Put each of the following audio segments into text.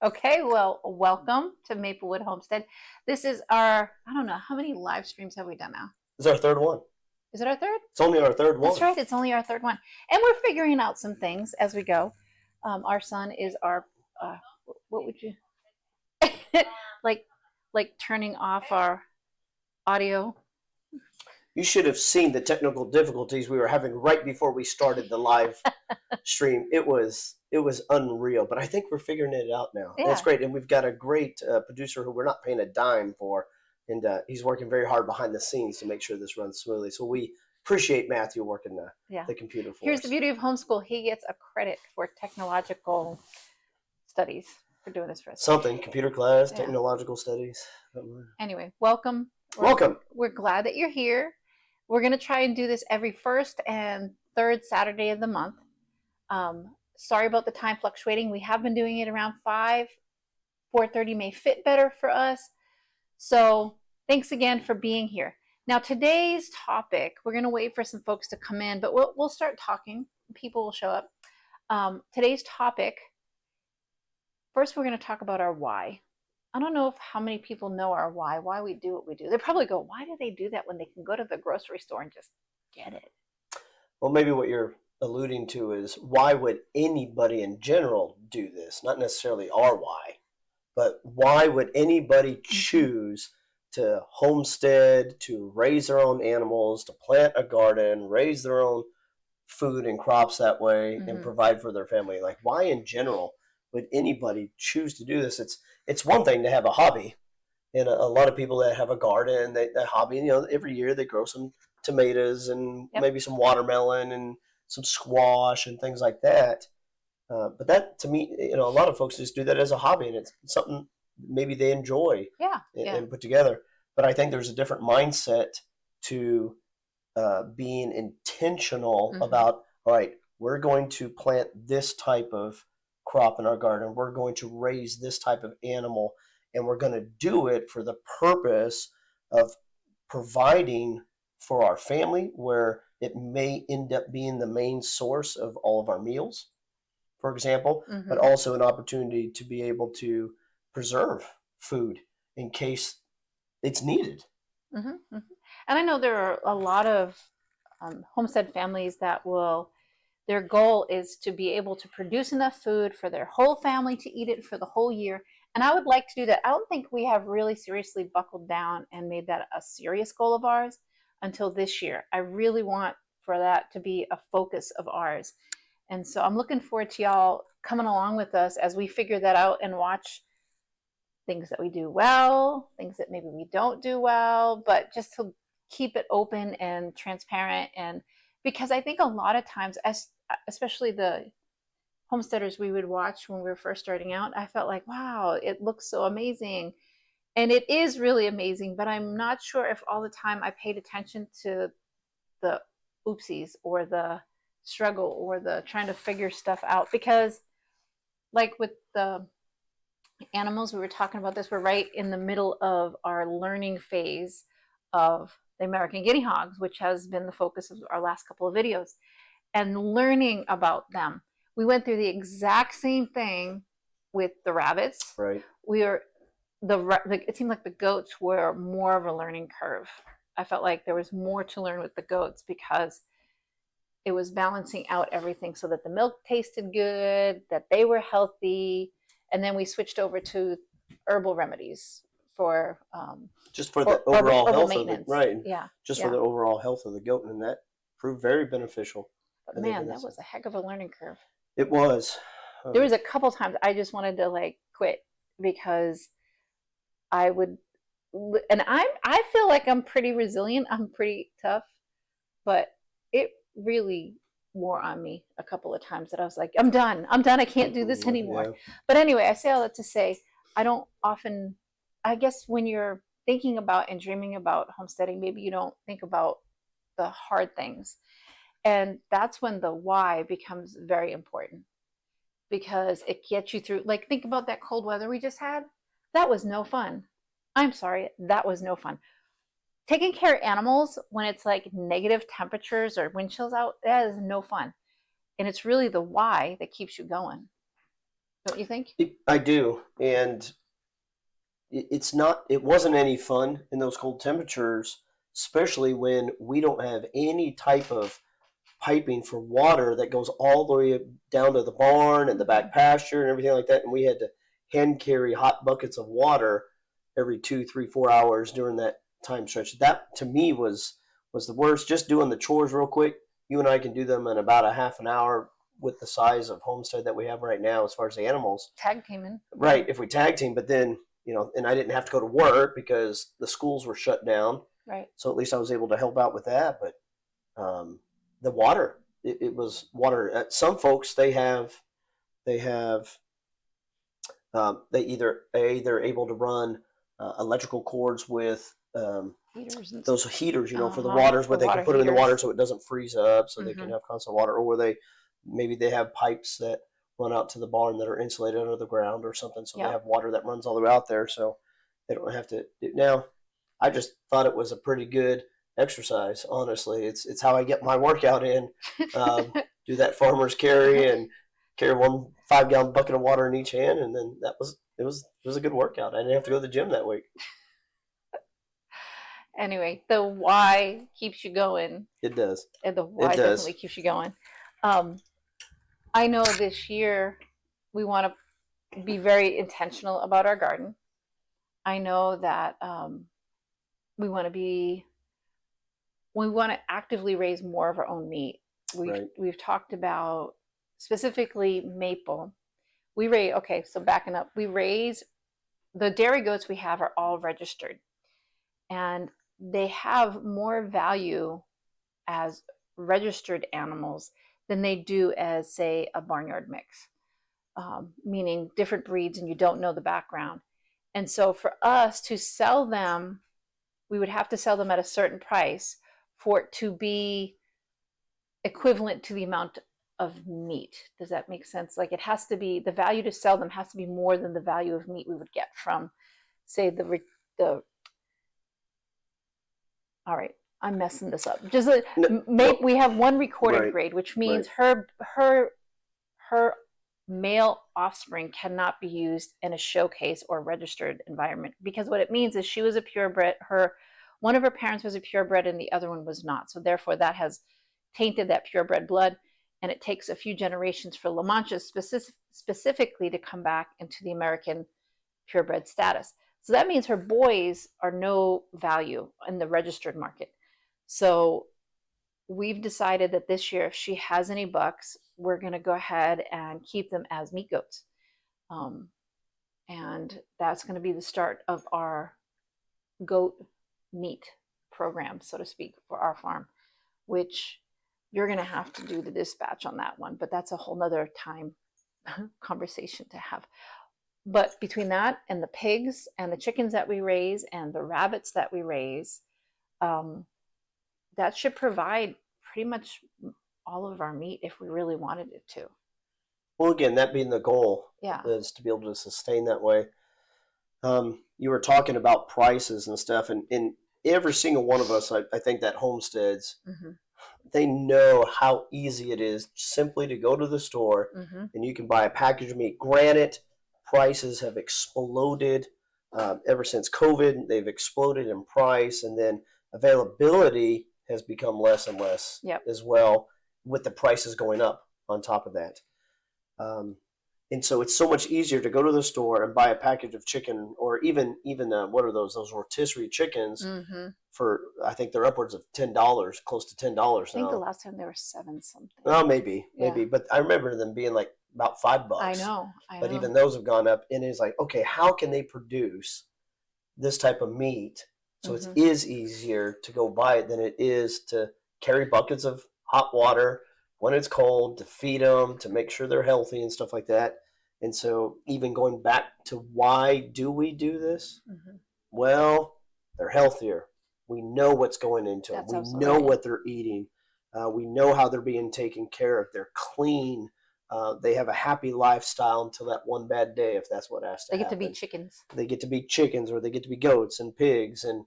Okay, well, welcome to Maplewood Homestead. This is our, I don't know, how many live streams have we done now? It's our third one. Is it our third? It's only our third one. That's right, it's only our third one. And we're figuring out some things as we go. Our son is our, what would you, like, like turning off our audio. You should have seen the technical difficulties we were having right before we started the live stream. It was unreal, but I think we're figuring it out now. Yeah. That's great, and we've got a great producer who we're not paying a dime for, and he's working very hard behind the scenes to make sure this runs smoothly. So we appreciate Matthew working the computer for Here's us. the beauty of homeschool. He gets a credit for technological studies for doing this for us. Something, computer class, Yeah. technological studies. Anyway, welcome. Welcome. We're glad that you're here. We're going to try and do this every first and third Saturday of the month. Sorry about the time fluctuating. We have been doing it around 5. 4:30 may fit better for us. So thanks again for being here. Now today's topic, we're going to wait for some folks to come in, but we'll start talking. People will show up. Today's topic, first we're going to talk about our why. I don't know how many people know our why we do what we do. They probably go, why do they do that when they can go to the grocery store and just get it? Well, maybe what you're alluding to is why would anybody in general do this? Not necessarily our why, but why would anybody choose to homestead, to raise their own animals, to plant a garden, raise their own food and crops that way, and provide for their family? Like, why in general would anybody choose to do this? It's one thing to have a hobby, and a lot of people that have a garden, that hobby, every year they grow some tomatoes and maybe some watermelon and some squash and things like that. But that, to me, a lot of folks just do that as a hobby, and it's something maybe they enjoy and put together. But I think there's a different mindset to being intentional about, all right, we're going to plant this type of crop in our garden. We're going to raise this type of animal, and we're going to do it for the purpose of providing for our family, where it may end up being the main source of all of our meals, for example, but also an opportunity to be able to preserve food in case it's needed. And I know there are a lot of homestead families that their goal is to be able to produce enough food for their whole family to eat it for the whole year. And I would like to do that. I don't think we have really seriously buckled down and made that a serious goal of ours until this year. I really want for that to be a focus of ours. And so I'm looking forward to y'all coming along with us as we figure that out and watch things that we do well, things that maybe we don't do well, but just to keep it open and transparent. And because I think a lot of times, especially the homesteaders we would watch when we were first starting out, I felt like, wow, it looks so amazing. And it is really amazing, but I'm not sure if all the time I paid attention to the oopsies or the struggle or the trying to figure stuff out. Because like with the animals, we were talking about this, we're right in the middle of our learning phase of the American guinea hogs, which has been the focus of our last couple of videos, and learning about them. We went through the exact same thing with the rabbits. Right. It seemed like the goats were more of a learning curve. I felt like there was more to learn with the goats because it was balancing out everything so that the milk tasted good, that they were healthy, and then we switched over to herbal remedies for just for the overall herbal health maintenance. Of the right. Yeah. Just for the overall health of the goat, and that proved very beneficial. But man, that was a heck of a learning curve. It was. There was a couple times I just wanted to quit because I would, and I feel like I'm pretty resilient. I'm pretty tough, but it really wore on me a couple of times that I was like, I'm done. I can't do this anymore. Yeah. But anyway, I say all that to say, I guess when you're thinking about and dreaming about homesteading, maybe you don't think about the hard things. And that's when the why becomes very important, because it gets you through. Like, think about that cold weather we just had. That was no fun. I'm sorry, that was no fun. Taking care of animals when it's like negative temperatures or wind chills out, that is no fun. And it's really the why that keeps you going. don't you think? I do, and it wasn't any fun in those cold temperatures, especially when we don't have any type of piping for water that goes all the way down to the barn and the back pasture and everything like that. And we had to hand carry hot buckets of water every 2, 3, 4 hours during that time stretch. That to me was the worst. Just doing the chores real quick. You and I can do them in about a half an hour with the size of homestead that we have right now as far as the animals. Tag team in. Right, if we tag team, but then, and I didn't have to go to work because the schools were shut down. Right. So at least I was able to help out with that. But the water, it was water. Some folks, they either they're able to run electrical cords with Heaters and those heaters, for the waters, where they can put it in the water so it doesn't freeze up, so they can have constant water, or maybe they have pipes that run out to the barn that are insulated under the ground or something, so they have water that runs all the way out there, so they don't have to do. Now, I just thought it was a pretty good exercise. Honestly, it's how I get my workout in. Do that farmer's carry and carry 1 5-gallon bucket of water in each hand, and then it was a good workout. I didn't have to go to the gym that week. Anyway, the why keeps you going. It does. And the why definitely keeps you going. I know this year we want to be very intentional about our garden. I know that we want to actively raise more of our own meat. We've talked about specifically maple. So backing up, we raise the dairy goats we have are all registered, and they have more value as registered animals than they do as, say, a barnyard mix, meaning different breeds and you don't know the background. And so for us to sell them, we would have to sell them at a certain price for it to be equivalent to the amount of meat. Does that make sense? Like, it has to be, the value to sell them has to be more than the value of meat we would get from, say, all right, I'm messing this up. We have one recorded grade, which means her male offspring cannot be used in a showcase or registered environment, because what it means is she was a purebred. One of her parents was a purebred and the other one was not. So therefore that has tainted that purebred blood, and it takes a few generations for La Mancha specifically to come back into the American purebred status. So that means her boys are no value in the registered market. So we've decided that this year, if she has any bucks, we're going to go ahead and keep them as meat goats. And that's going to be the start of our goat meat program, so to speak, for our farm, which you're going to have to do the dispatch on that one. But that's a whole nother time conversation to have. But between that and the pigs and the chickens that we raise and the rabbits that we raise, that should provide pretty much all of our meat if we really wanted it to. Well, again, that being the goal, is to be able to sustain that way. You were talking about prices and stuff, and every single one of us, I think that homesteads, they know how easy it is simply to go to the store and you can buy a package of meat. Granted, prices have exploded ever since COVID. They've exploded in price, and then availability has become less and less as well, with the prices going up on top of that. And so it's so much easier to go to the store and buy a package of chicken, or even what are those rotisserie chickens for, I think they're upwards of $10, close to $10 now. I think the last time they were $7 something. Well, maybe, but I remember them being like about $5. I know. But even those have gone up, and it's like, okay, how can they produce this type of meat so it is easier to go buy it than it is to carry buckets of hot water when it's cold, to feed them, to make sure they're healthy and stuff like that. And so even going back to why do we do this? Well, they're healthier. We know what's going into them. We know what they're eating. We know how they're being taken care of. They're clean. They have a happy lifestyle until that one bad day, if that's what has to happen. They get to be chickens. They get to be chickens, or they get to be goats and pigs, and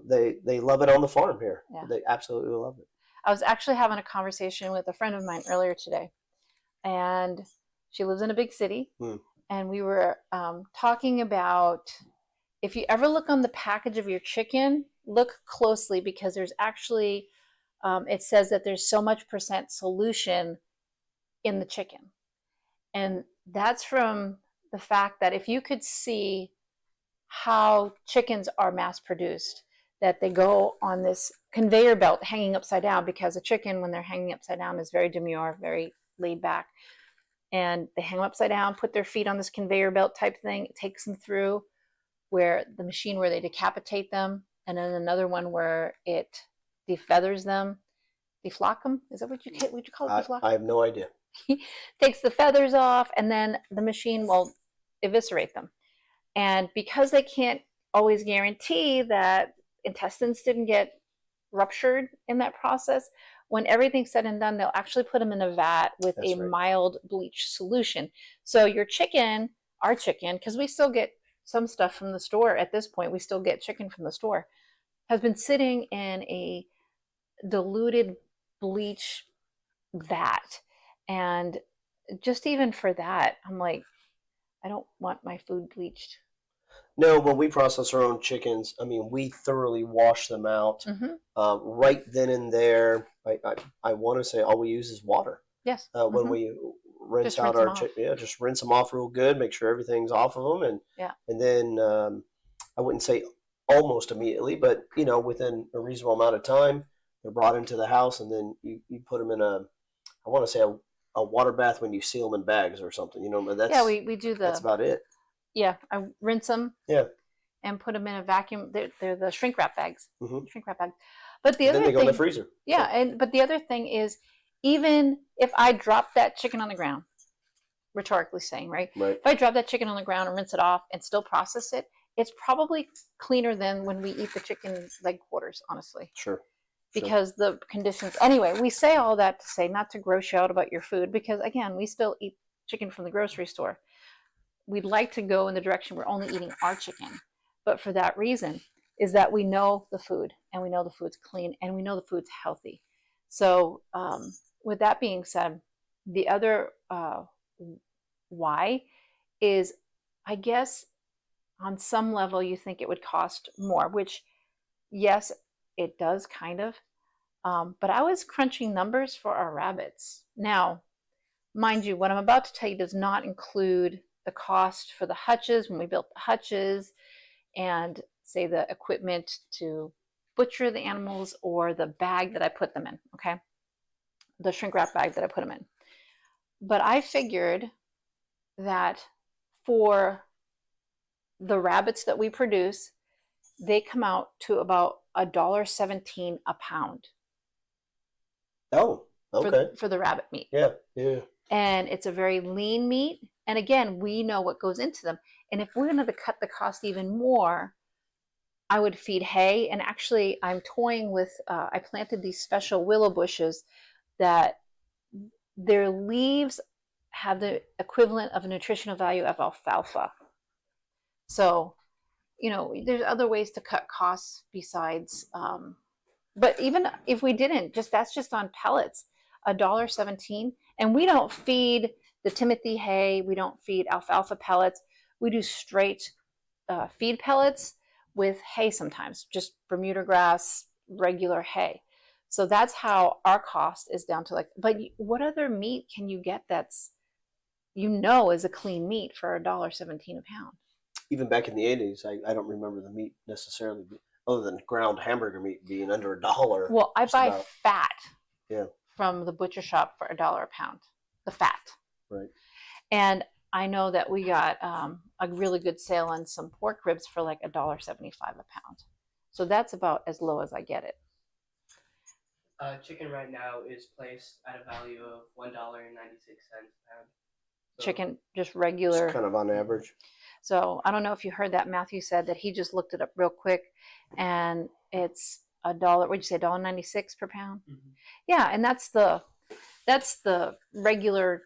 they love it on the farm here. Yeah. They absolutely love it. I was actually having a conversation with a friend of mine earlier today, and She lives in a big city. Hmm. And we were talking about, if you ever look on the package of your chicken, look closely, because there's actually, it says that there's so much percent solution in the chicken. And that's from the fact that if you could see how chickens are mass produced, that they go on this conveyor belt hanging upside down, because a chicken, when they're hanging upside down, is very demure, very laid back. And they hang them upside down, put their feet on this conveyor belt type thing. It takes them through where the machine where they decapitate them, and then another one where it defeathers them, deflock them. Is that what you call it? Deflock? I have no idea. Takes the feathers off, and then the machine will eviscerate them. And because they can't always guarantee that intestines didn't get ruptured in that process, when everything's said and done, they'll actually put them in a vat with a mild bleach solution. So your chicken, our chicken, because we still get some stuff from the store at this point, we still get chicken from the store, has been sitting in a diluted bleach vat. And just even for that, I'm like, I don't want my food bleached. No, when we process our own chickens, I mean, we thoroughly wash them out right then and there. I want to say all we use is water. Yes. When we rinse out our chicken, just rinse them off real good, make sure everything's off of them, and then I wouldn't say almost immediately, but within a reasonable amount of time, they're brought into the house, and then you put them in I want to say a water bath when you seal them in bags or something. But that's we do that's about it. Yeah, I rinse them. Yeah. And put them in a vacuum. They're the shrink wrap bags. Mm-hmm. Shrink wrap bags. But the other then they thing, go in the freezer. Yeah, but the other thing is, even if I drop that chicken on the ground, rhetorically saying, right? Right. If I drop that chicken on the ground and rinse it off and still process it, it's probably cleaner than when we eat the chicken leg quarters, honestly. Sure. Because the conditions. Anyway, we say all that to say not to gross you out about your food, because again, we still eat chicken from the grocery store. We'd like to go in the direction we're only eating our chicken, but for that reason is that we know the food, and we know the food's clean, and we know the food's healthy. So with that being said, the other why is, I guess on some level you think it would cost more, which yes, it does kind of, but I was crunching numbers for our rabbits. Now, mind you, what I'm about to tell you does not include the cost for the hutches when we built the hutches, and say the equipment to butcher the animals, or the bag that I put them in, okay? The shrink wrap bag that I put them in. But I figured that for the rabbits that we produce, they come out to about $1.17 a pound. Oh, okay. For the rabbit meat. Yeah. And it's a very lean meat. And again, we know what goes into them. And if we're going to cut the cost even more, I would feed hay. And actually, I'm toying with, I planted these special willow bushes that their leaves have the equivalent of a nutritional value of alfalfa. So, there's other ways to cut costs besides, but even if we didn't, that's just on pellets, $1.17. And we don't feed the Timothy hay, we don't feed alfalfa pellets. We do straight feed pellets with hay sometimes, just Bermuda grass, regular hay. So that's how our cost is down to but what other meat can you get that's, is a clean meat for $1.17 a pound? Even back in the 80s, I don't remember the meat necessarily, other than ground hamburger meat being under $1. Well, I buy fat from the butcher shop for $1 a pound, the fat. Right. And I know that we got a really good sale on some pork ribs for like $1.75 a pound. So that's about as low as I get it. Chicken right now is placed at a value of $1.96 a pound. So chicken, just regular. It's kind of on average. So I don't know if you heard that Matthew said that he just looked it up real quick, and it's $1. What'd you say, $1.96 per pound? Mm-hmm. Yeah, and that's the regular,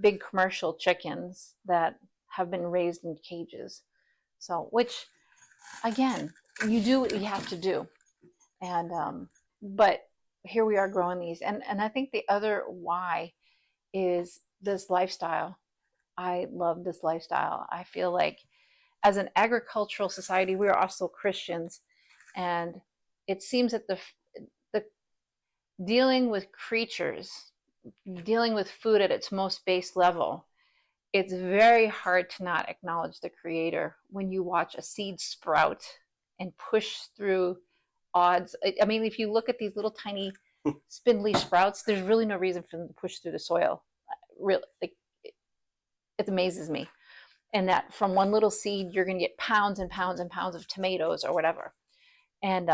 big commercial chickens that have been raised in cages. So, which, again, you do what you have to do, and but here we are growing these, and I think the other why is this lifestyle. I love this lifestyle. I feel like as an agricultural society, we are also Christians, and it seems that the dealing with creatures, dealing with food at its most base level, it's very hard to not acknowledge the creator when you watch a seed sprout and push through odds. I mean, if you look at these little tiny spindly sprouts, there's really no reason for them to push through the soil. Really, like, it amazes me. And that from one little seed, you're going to get pounds and pounds and pounds of tomatoes or whatever. And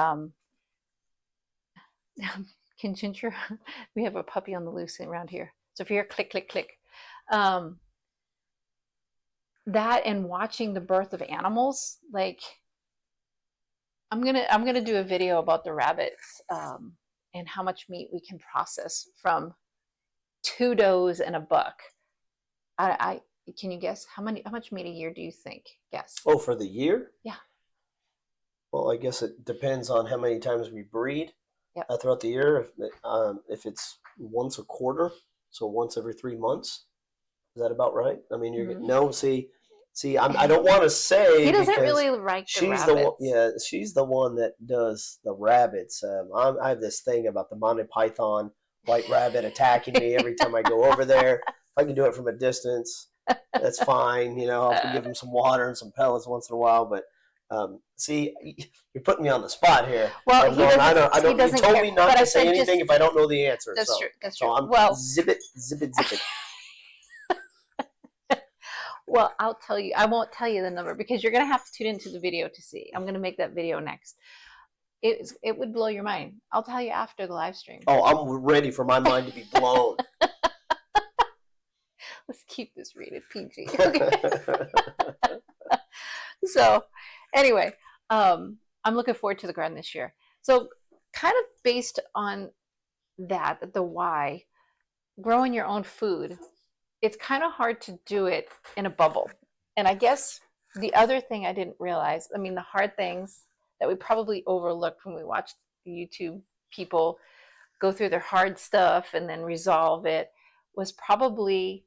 can Ginger, we have a puppy on the loose around here. So if you hear click, click, click, that and watching the birth of animals, like I'm gonna do a video about the rabbits and how much meat we can process from 2 does and a buck. I can you guess how much meat a year do you think? Guess. Oh, for the year? Yeah. Well, I guess it depends on how many times we breed throughout the year. If it's once a quarter, so once every 3 months, is that about right? I mean, you're no. See, I don't want to say he doesn't really like the rabbits. The one, yeah, she's the one that does the rabbits. I have this thing about the Monty Python white rabbit attacking me every time I go over there. If I can do it from a distance, that's fine. You know, I'll give him some water and some pellets once in a while. But see, you're putting me on the spot here. Well, he doesn't. You told me not to say anything if I don't know the answer. That's true. That's true. So I'm zip it. Well, I'll tell you. I won't tell you the number because you're going to have to tune into the video to see. I'm going to make that video next. It would blow your mind. I'll tell you after the live stream. Oh, I'm ready for my mind to be blown. Let's keep this rated PG. Okay. So, anyway, I'm looking forward to the garden this year. So, kind of based on that, the why, growing your own food, it's kind of hard to do it in a bubble. And I guess the other thing I didn't realize, I mean, the hard things that we probably overlooked when we watched the YouTube people go through their hard stuff and then resolve it, was probably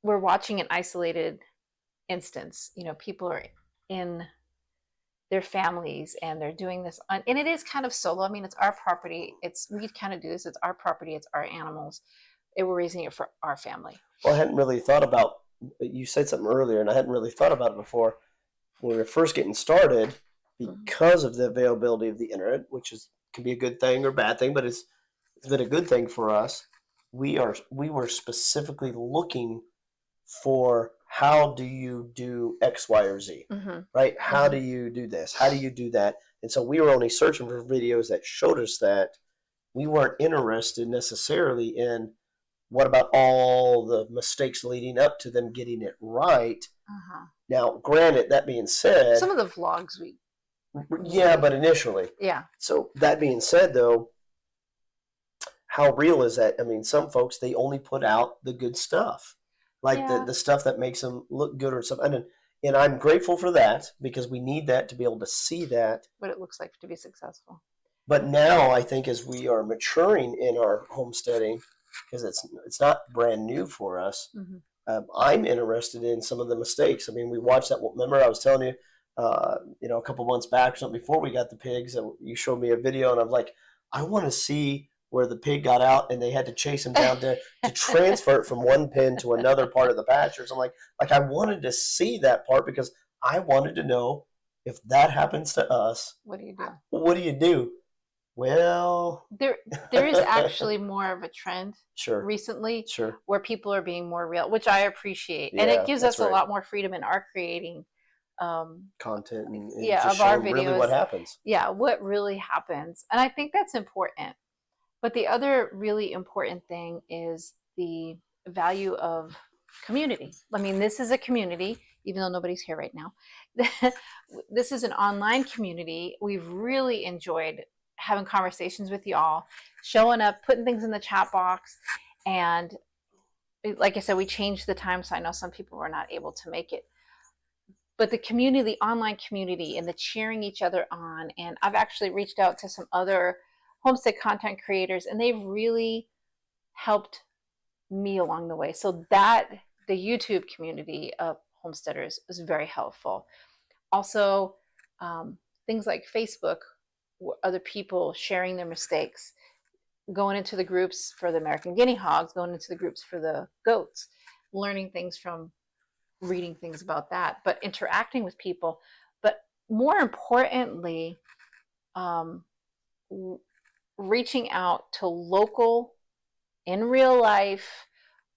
we're watching an isolated instance. You know, people are in their families and they're doing this and it is kind of solo. I mean, it's our property. We kind of do this. It's our property. It's our animals. We're raising it for our family. Well, I hadn't really thought about, you said something earlier and I hadn't really thought about it before. When we were first getting started, because of the availability of the internet, which can be a good thing or bad thing, but it's been a good thing for us. We were specifically looking for how do you do X, Y, or Z, right? How do you do this? How do you do that? And so we were only searching for videos that showed us that. We weren't interested necessarily in what about all the mistakes leading up to them getting it right. Now, granted, that being said, some of the vlogs but initially. Yeah. So that being said, though, how real is that? I mean, some folks, they only put out the good stuff, like the stuff that makes them look good or something. And I'm grateful for that because we need that to be able to see that. What it looks like to be successful. But now I think as we are maturing in our homesteading, because it's not brand new for us, I'm interested in some of the mistakes. I mean, we watched that. Remember, I was telling you, a couple months back or something before we got the pigs, and you showed me a video, and I'm like, I want to see where the pig got out, and they had to chase him down to transfer it from one pen to another part of the pastures. I'm like I wanted to see that part because I wanted to know if that happens to us. What do you do? What do you do? Well, there is actually more of a trend recently Sure. where people are being more real, which I appreciate. And it gives us a lot more freedom in our creating content and of our videos. Really what happens. Yeah, what really happens. And I think that's important. But the other really important thing is the value of community. I mean, this is a community, even though nobody's here right now. This is an online community. We've really enjoyed having conversations with you all, showing up, putting things in the chat box. And like I said, we changed the time, so I know some people were not able to make it. But the community, the online community, and the cheering each other on. And I've actually reached out to some other homestead content creators, and they've really helped me along the way. So that the YouTube community of homesteaders was very helpful. Also, things like Facebook, other people sharing their mistakes, going into the groups for the American guinea hogs, going into the groups for the goats, learning things from reading things about that, but interacting with people. But more importantly, reaching out to local, in real life,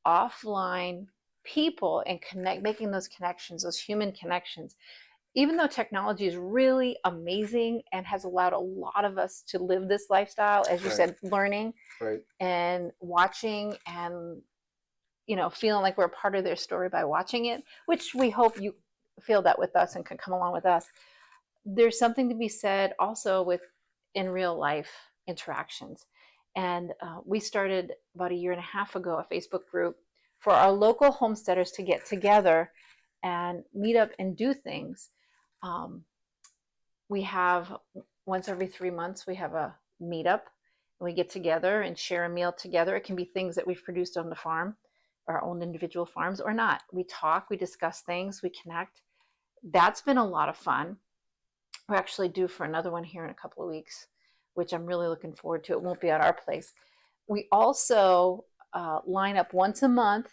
offline people and making those connections, those human connections. Even though technology is really amazing and has allowed a lot of us to live this lifestyle, as you said, learning and watching and, feeling like we're a part of their story by watching it, which we hope you feel that with us and can come along with us. There's something to be said also with in real life interactions. And we started about a year and a half ago a Facebook group for our local homesteaders to get together and meet up and do things. We have once every 3 months, we have a meetup. We get together and share a meal together. It can be things that we've produced on the farm, our own individual farms, or not. We talk, we discuss things, we connect. That's been a lot of fun. We're actually due for another one here in a couple of weeks, which I'm really looking forward to. It won't be at our place. We also line up once a month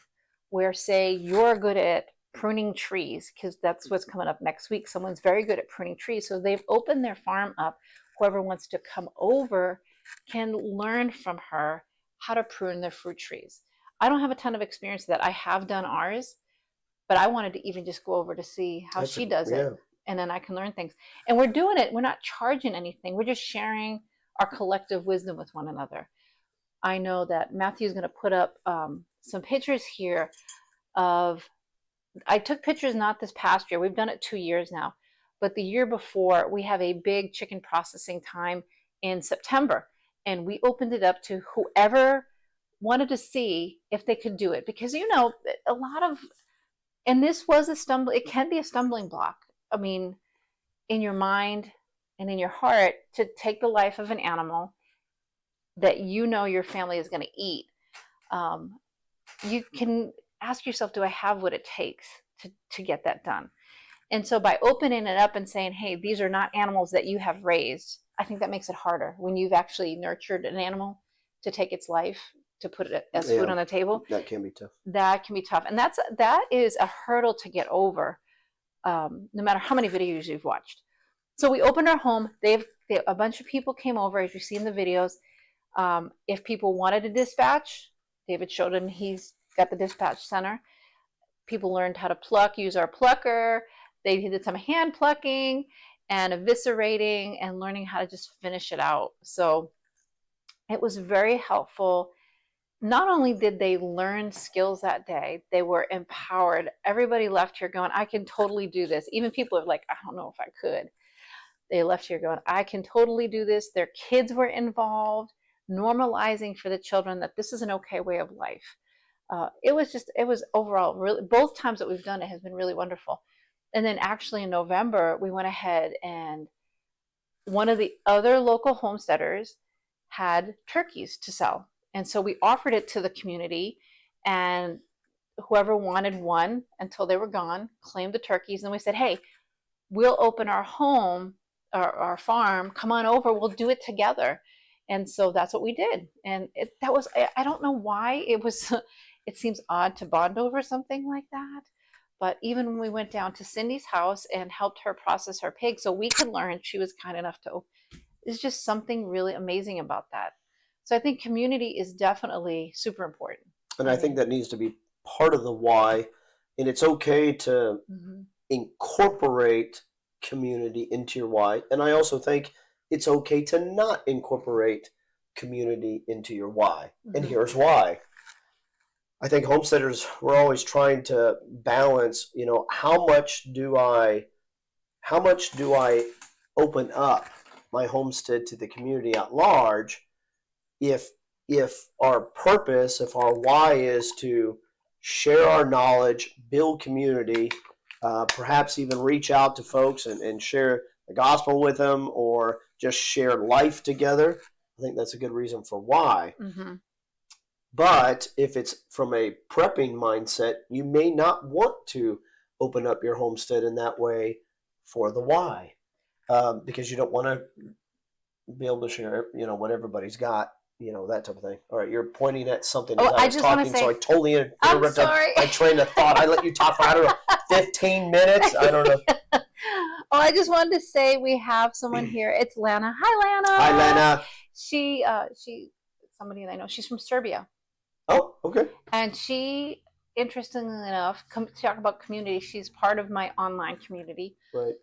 where, say, you're good at pruning trees, because that's what's coming up next week. Someone's very good at pruning trees. So they've opened their farm up. Whoever wants to come over can learn from her how to prune their fruit trees. I don't have a ton of experience with that. I have done ours, but I wanted to even just go over to see how she does it. And then I can learn things. And we're doing it. We're not charging anything. We're just sharing our collective wisdom with one another. I know that Matthew's going to put up some pictures here of, I took pictures not this past year. We've done it 2 years now. But the year before, we have a big chicken processing time in September. And we opened it up to whoever wanted to see if they could do it. Because, a lot of, and this was it can be a stumbling block. I mean, in your mind and in your heart, to take the life of an animal that your family is going to eat. You can ask yourself, do I have what it takes to get that done? And so by opening it up and saying, hey, these are not animals that you have raised, I think that makes it harder when you've actually nurtured an animal to take its life, to put it as food on the table. That can be tough. That can be tough. And that is a hurdle to get over, no matter how many videos you've watched. So we opened our home. A bunch of people came over, as you see in the videos. If people wanted to dispatch, David showed them, he's got the dispatch center. People learned how to pluck, use our plucker. They did some hand plucking and eviscerating and learning how to just finish it out. So it was very helpful. Not only did they learn skills that day, they were empowered. Everybody left here going, I can totally do this. Even people are like, I don't know if I could. They left here going, I can totally do this. Their kids were involved, normalizing for the children that this is an okay way of life. It was overall really, both times that we've done it has been really wonderful. And then actually in November, we went ahead and one of the other local homesteaders had turkeys to sell. And so we offered it to the community, and whoever wanted one until they were gone claimed the turkeys. And we said, hey, we'll open our home, our farm, come on over, we'll do it together. And so that's what we did. And I don't know why it seems odd to bond over something like that. But even when we went down to Cindy's house and helped her process her pig so we could learn, she was kind enough to, it's just something really amazing about that. So I think community is definitely super important. And I think that needs to be part of the why. And it's okay to incorporate community into your why. And I also think it's okay to not incorporate community into your why. And here's why. I think homesteaders, we're always trying to balance, how much do I open up my homestead to the community at large if our purpose, if our why is to share our knowledge, build community, perhaps even reach out to folks and share the gospel with them, or just share life together. I think that's a good reason for why. But if it's from a prepping mindset, you may not want to open up your homestead in that way for the why, because you don't want to be able to share, what everybody's got, that type of thing. All right, you're pointing at something as Oh, I I was just want to talking, so I say, totally I'm interrupted sorry. my train of thought. I let you talk for, I don't know, 15 minutes. I don't know. Oh, I just wanted to say we have someone here. It's Lana. Hi, Lana. Hi, Lana. She somebody that I know. She's from Serbia, Oh, okay. and she, interestingly enough, talk about community. She's part of my online community. Right.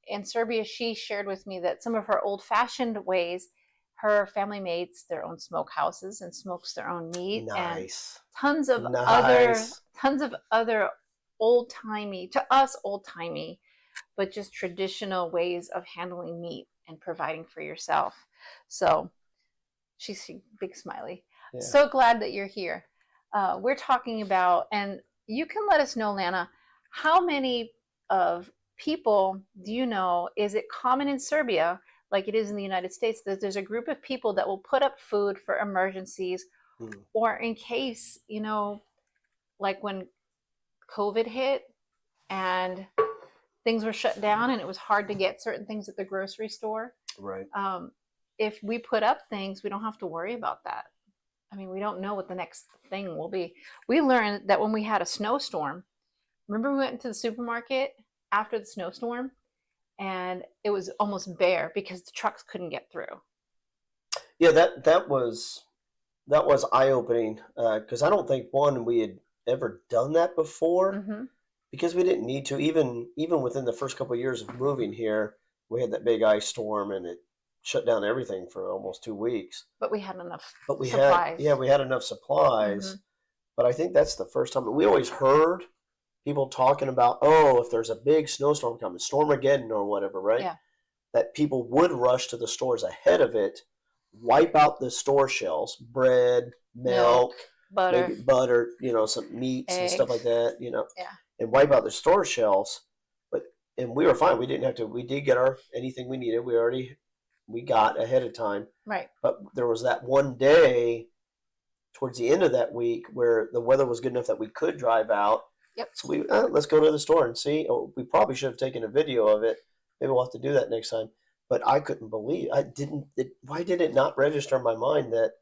In Serbia, she shared with me that some of her old-fashioned ways, her family makes their own smokehouses and smokes their own meat, Nice. and Nice. tons of other old-timey, to us old-timey, but just traditional ways of handling meat and providing for yourself. So she's big smiley. Yeah. So glad that you're here. We're talking about, and you can let us know, Lana, how many of people do you know, is it common in Serbia, like it is in the United States, that there's a group of people that will put up food for emergencies or in case, like when COVID hit and things were shut down and it was hard to get certain things at the grocery store. Right. If we put up things, we don't have to worry about that. I mean, we don't know what the next thing will be. We learned that when we had a snowstorm, remember we went into the supermarket after the snowstorm and it was almost bare because the trucks couldn't get through. Yeah, that was eye-opening, because I don't think we had ever done that before, because we didn't need to. Even within the first couple of years of moving here, we had that big ice storm and it shut down everything for almost 2 weeks. But we had enough we supplies. we had enough supplies. But I think that's the first time. We always heard people talking about, if there's a big snowstorm coming, Stormageddon or whatever, right? Yeah. That people would rush to the stores ahead of it, wipe out the store shelves, bread, milk, butter, maybe butter, some meats and stuff like that, and wipe out the store shelves. And we were fine. We didn't have to. We did get anything we needed. We got ahead of time. Right. But there was that one day towards the end of that week where the weather was good enough that we could drive out. Yep. So let's go to the store and see. We probably should have taken a video of it. Maybe we'll have to do that next time. But I couldn't believe why did it not register in my mind that,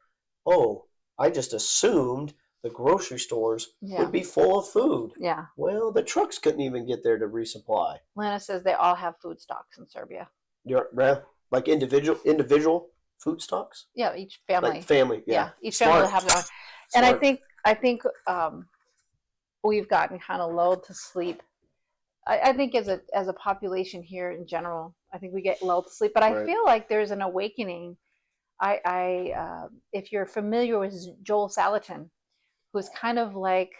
I just assumed the grocery stores would be full of food. Yeah. Well, the trucks couldn't even get there to resupply. Lana says they all have food stocks in Serbia. Like individual food stocks? Yeah, each family. Like family, yeah. Each family will have their own. And I think we've gotten kind of lulled to sleep. I think as a population here in general, I think we get lulled to sleep. But I feel like there's an awakening. If you're familiar with Joel Salatin, who's kind of like,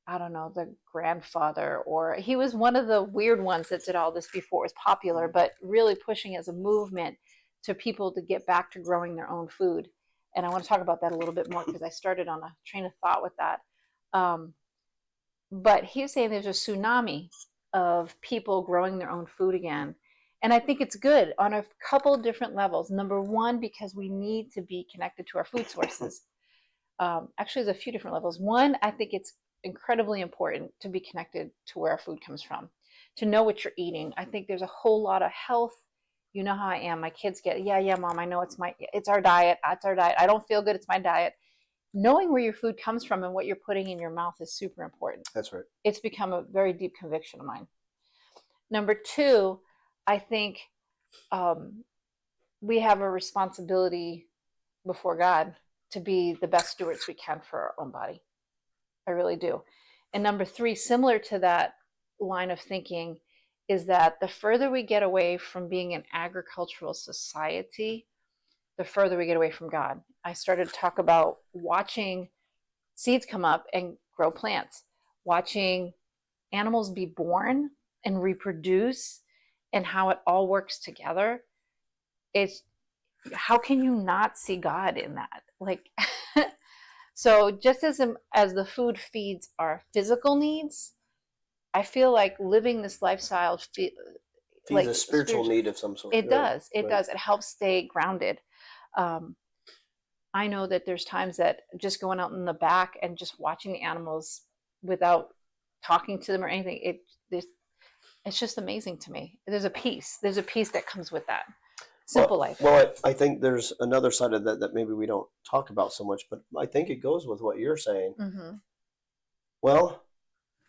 I don't know, the grandfather, or he was one of the weird ones that did all this before it was popular, but really pushing as a movement to people to get back to growing their own food. And I want to talk about that a little bit more because I started on a train of thought with that. But he's saying there's a tsunami of people growing their own food again. And I think it's good on a couple different levels. Number one, because we need to be connected to our food sources. Actually, there's a few different levels. One, I think it's incredibly important to be connected to where our food comes from, to know what you're eating. I think there's a whole lot of health. You know how I am. My kids get, yeah, mom, I know it's our diet. It's our diet. I don't feel good. It's my diet. Knowing where your food comes from and what you're putting in your mouth is super important. That's right. It's become a very deep conviction of mine. Number two, I think we have a responsibility before God to be the best stewards we can for our own body. I really do. And number three, similar to that line of thinking, is that the further we get away from being an agricultural society, the further we get away from God. I started to talk about watching seeds come up and grow plants, watching animals be born and reproduce, and how it all works together. How can you not see God in that? Like, so just as the food feeds our physical needs, I feel like living this lifestyle feeds a spiritual need of some sort. It does. It does. It helps stay grounded. I know that there's times that just going out in the back and just watching the animals without talking to them or anything, it's just amazing to me. There's a peace that comes with that simple life. Well, I think there's another side of that maybe we don't talk about so much, but I think it goes with what you're saying. Mm-hmm. Well,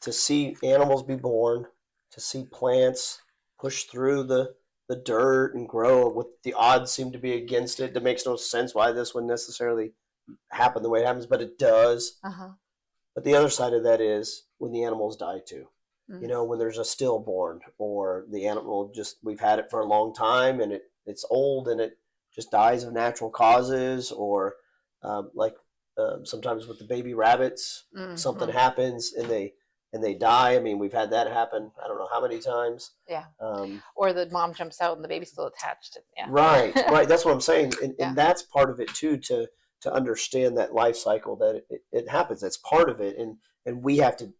to see animals be born, to see plants push through the dirt and grow, with the odds seem to be against it. That makes no sense why this would necessarily happen the way it happens, but it does. Uh-huh. But the other side of that is when the animals die too. Mm-hmm. You know, when there's a stillborn, or the animal we've had it for a long time and it's old and it just dies of natural causes, or sometimes with the baby rabbits, mm-hmm. something happens and they die. I mean, we've had that happen. I don't know how many times. Yeah. Or the mom jumps out and the baby's still attached. Yeah. Right. That's what I'm saying. And that's part of it too, to understand that life cycle, that it happens. It's part of it. And we have to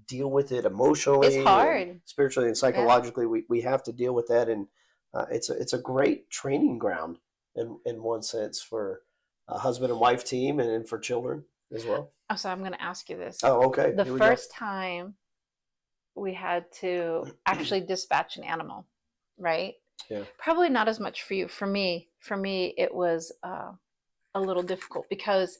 deal with it emotionally. It's hard. And spiritually and psychologically. Yeah. We have to deal with that. And it's a great training ground in one sense for a husband and wife team, and for children as well. Oh, so I'm going to ask you this. Oh, okay. The first time we had to actually dispatch an animal, right? Yeah. Probably not as much for you. For me, it was a little difficult because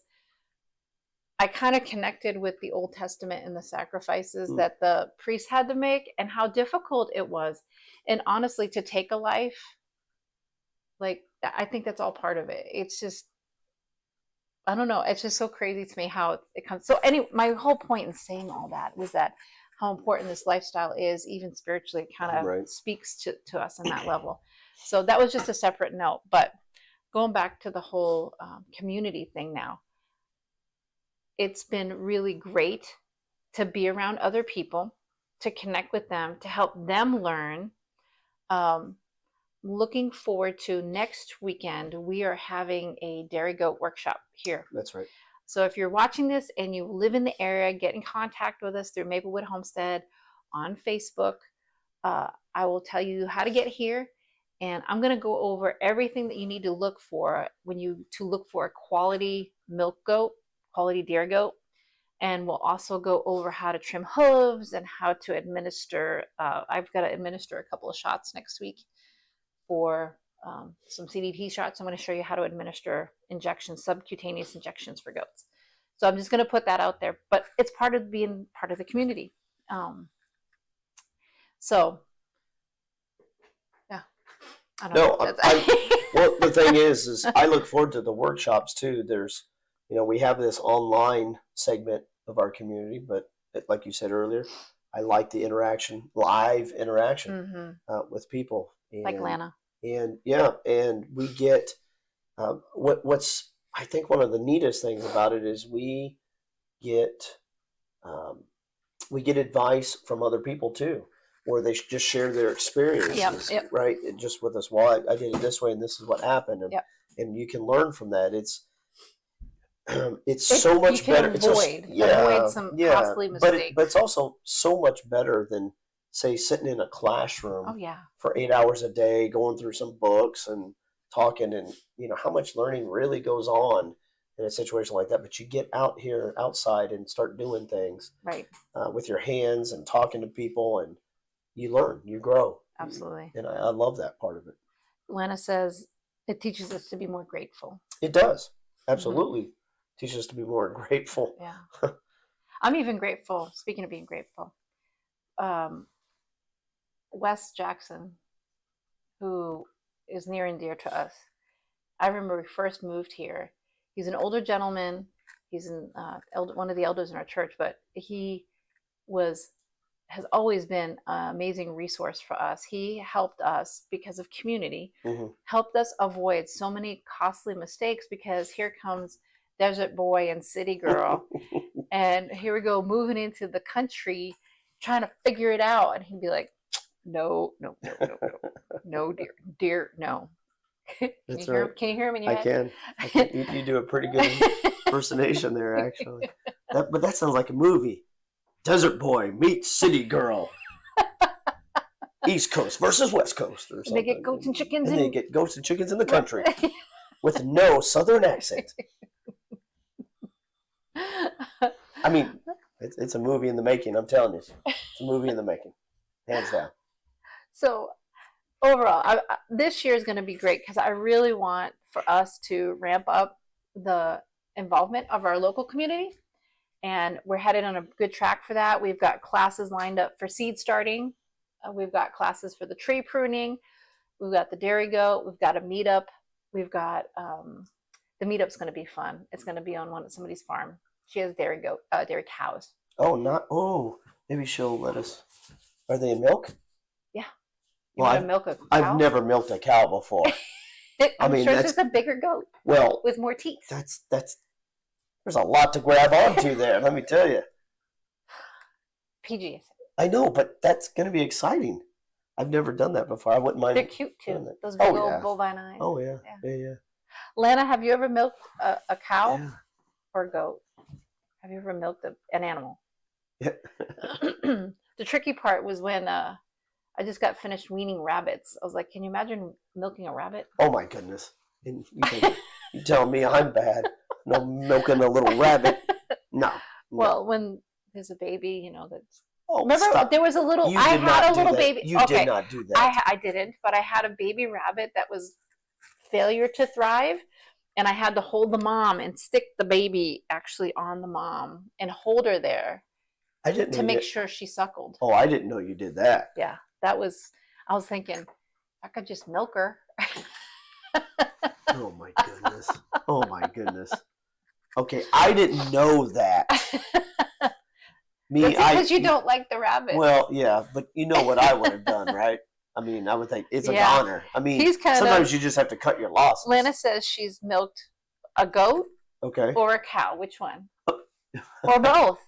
I kind of connected with the Old Testament and the sacrifices that the priests had to make, and how difficult it was. And honestly, to take a life, like, I think that's all part of it. It's just, I don't know. It's just so crazy to me how it comes. So anyway, my whole point in saying all that was that how important this lifestyle is, even spiritually, it kind of speaks to us on that level. So that was just a separate note. But going back to the whole community thing now, it's been really great to be around other people, to connect with them, to help them learn. Looking forward to next weekend, we are having a dairy goat workshop here. That's right. So if you're watching this and you live in the area, get in contact with us through Maplewood Homestead on Facebook. I will tell you how to get here, and I'm going to go over everything that you need to look for look for a quality milk goat, quality dairy goat. And we'll also go over how to trim hooves and how to administer. I've got to administer a couple of shots next week for some CDT shots. I'm going to show you how to administer injections, subcutaneous injections for goats. So I'm just going to put that out there, but it's part of being part of the community. So yeah, I don't know. Well, the thing is I look forward to the workshops too. There's, we have this online segment of our community, but like you said earlier, I like the live interaction with people. Like Lana. And and we get what's I think one of the neatest things about it is we get advice from other people too, or they just share their experiences, right? Just with us. Well, I did it this way, and this is what happened, and you can learn from that. It's so much better. Avoid some costly mistakes. But it's also so much better than, say, sitting in a classroom for 8 hours a day, going through some books and talking, and how much learning really goes on in a situation like that. But you get out here outside and start doing things with your hands and talking to people, and you learn, you grow. Absolutely. And I love that part of it. Lana says it teaches us to be more grateful. It does. Absolutely. Teaches us to be more grateful. Yeah. I'm even grateful, speaking of being grateful, Wes Jackson, who is near and dear to us. I remember we first moved here. He's an older gentleman. He's one of the elders in our church, but he has always been an amazing resource for us. He helped us because of community, helped us avoid so many costly mistakes, because here comes desert boy and city girl, and here we go moving into the country, trying to figure it out, and he'd be like, no, dear, no. Can you hear him in your head? I can. You do a pretty good impersonation there, actually. But that sounds like a movie. Desert boy meets city girl. East Coast versus West Coast, or something. They get goats and chickens. They get goats and chickens in the country with no Southern accent. I mean, it's a movie in the making. I'm telling you, it's a movie in the making, hands down. So overall, this year is going to be great because I really want for us to ramp up the involvement of our local community, and we're headed on a good track for that. We've got classes lined up for seed starting. We've got classes for the tree pruning. We've got the dairy goat. We've got a meetup. We've got the meetup's going to be fun. It's going to be on somebody's farm. She has dairy cows. Maybe she'll let us. Are they in milk? Yeah. You want to milk a cow? I've never milked a cow before. I'm sure it's just a bigger goat. Well, with more teeth. That's there's a lot to grab onto there. Let me tell you. PG. I know, but that's going to be exciting. I've never done that before. I wouldn't mind. They're cute too. Those big old bovine eyes. Oh yeah. Yeah. Lana, have you ever milked a cow Yeah. or a goat? Have you ever milked an animal? Yeah. The tricky part was when I just got finished weaning rabbits. I was like, can you imagine milking a rabbit? Oh my goodness! And you tell me I'm bad. No milking a little rabbit. No. Well, when there's a baby, that's. Oh, remember, stop. there was a little. You I did had not a do little that. baby. You did not do that. I didn't, but I had a baby rabbit that was failure to thrive, and I had to hold the mom and stick the baby actually on the mom and hold her there. I didn't to make sure she suckled. Oh, I didn't know you did that. Yeah, I was thinking, I could just milk her. Oh my goodness. Oh my goodness. Okay, I didn't know that. That's because you don't like the rabbit. Well, yeah, but you know what I would have done, right? I mean, I would think it's an honor. I mean, sometimes you just have to cut your losses. Lana says she's milked a goat, or a cow. Which one? Or both.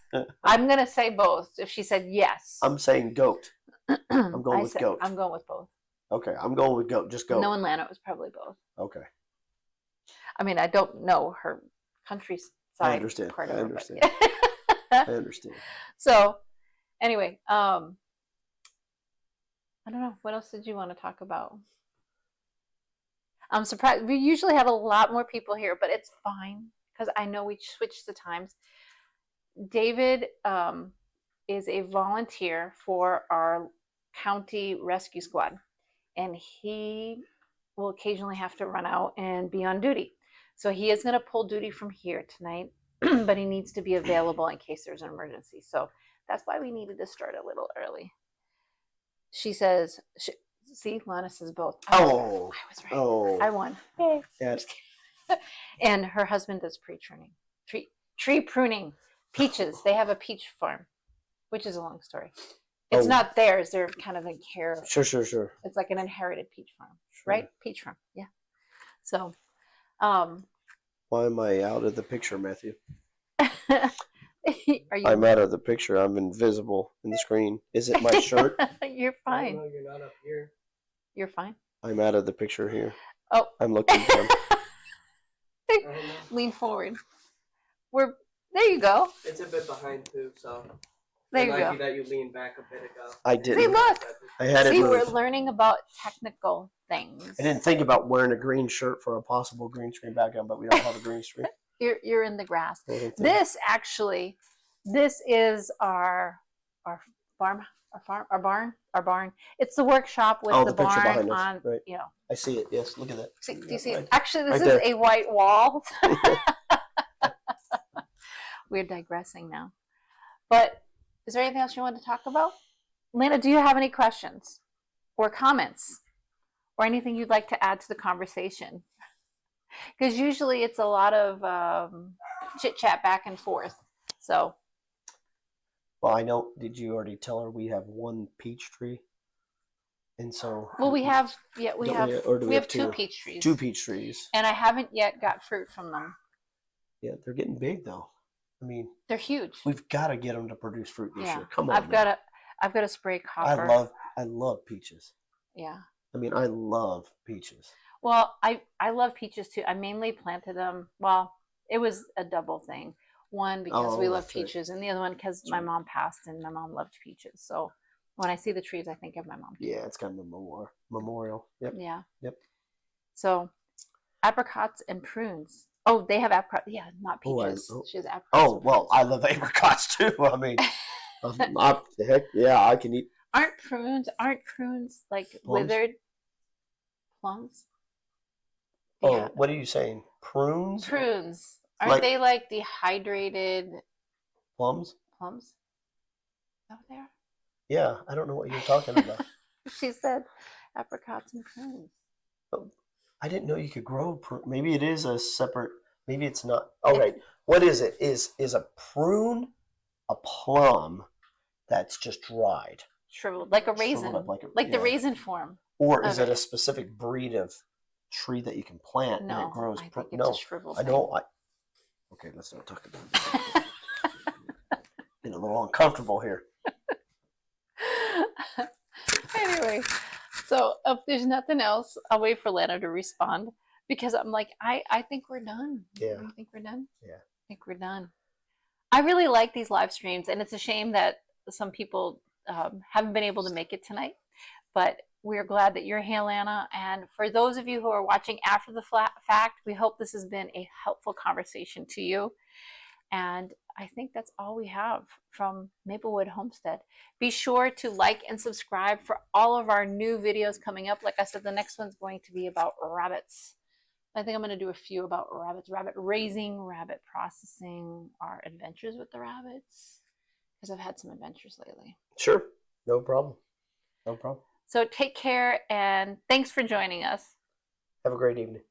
I'm going to say both. If she said yes. I'm saying goat. I'm going with goat. I'm going with both. Okay, I'm going with goat. Just goat. Knowing Lana, it was probably both. Okay. I mean, I don't know her countryside. I understand. Part I of understand. It, I understand. So, anyway, I don't know. What else did you want to talk about? I'm surprised. We usually have a lot more people here, but it's fine because I know we switched the times. David is a volunteer for our county rescue squad, and he will occasionally have to run out and be on duty. So he is going to pull duty from here tonight, but he needs to be available in case there's an emergency. So that's why we needed to start a little early. She says, see, Lana says both. I was right. Oh. I won. Yay. Yes. And her husband does tree pruning. Peaches. They have a peach farm, which is a long story. It's not theirs. They're kind of in care of. Sure. It's like an inherited peach farm, right? Peach farm. Yeah. So, why am I out of the picture, Matthew? Are you? I'm out of the picture. I'm invisible in the screen. Is it my shirt? You're fine. No, you're not up here. You're fine. I'm out of the picture here. Oh. I'm looking for him. Lean forward. There you go. It's a bit behind too, so. There you go. That you leaned back a bit ago. I didn't. See, look. I had it moved. We're learning about technical things. I didn't think about wearing a green shirt for a possible green screen background, but we don't have a green screen. You're in the grass. This is our barn. It's the workshop with the picture barn behind us. on. Right. I see it. Yes, look at that. Do you see right it? Actually, this right is there. a white wall. We're digressing now. But is there anything else you want to talk about? Lana, do you have any questions or comments or anything you'd like to add to the conversation? Because usually it's a lot of chit-chat back and forth. So. Well, I know. Did you already tell her we have one peach tree? And so. Well, we have two peach trees. 2 peach trees. And I haven't yet got fruit from them. Yeah, they're getting big though. I mean, they're huge. We've got to get them to produce fruit this year. Come on. I've got to spray copper. I love peaches. Yeah. I mean, I love peaches. Well, I love peaches too. I mainly planted them. Well, it was a double thing. One because we love peaches, and the other one because my mom passed and my mom loved peaches. So when I see the trees, I think of my mom too. Yeah, it's kind of a memorial. Yep. Yeah. Yep. So apricots and prunes. Oh, they have apricot. Yeah, not Oh, peaches. She has apricots. Oh, and well, prunes. I love apricots too. I mean, the heck, yeah, I can eat Aren't prunes like plums. withered plums? Oh, Yeah, what are you saying? Prunes? prunes. Aren't Like they like dehydrated plums? plums? Is that what they are? Yeah, I don't know what you're talking about. She said apricots and prunes. Oh, I didn't know you could grow maybe it is a separate, maybe it's not. All right. It's What is it? Is a prune a plum that's just dried? shriveled, like a Shriveled raisin, up like the yeah. raisin form Or is of it a it. specific breed of tree that you can plant and it No, grows? I think it's a No, shriveled I thing. know. Okay, let's not talk about this. Getting a little uncomfortable here. Anyway, so if there's nothing else, I'll wait for Lana to respond because I'm like, I think we're done. Yeah. You think we're done? Yeah. I think we're done. I really like these live streams, and it's a shame that some people haven't been able to make it tonight. But we're glad that you're here, Lana. And for those of you who are watching after the fact, we hope this has been a helpful conversation to you. And I think that's all we have from Maplewood Homestead. Be sure to like and subscribe for all of our new videos coming up. Like I said, the next one's going to be about rabbits. I think I'm going to do a few about rabbits, rabbit raising, rabbit processing, our adventures with the rabbits, because I've had some adventures lately. Sure. No problem. No problem. So take care, and thanks for joining us. Have a great evening.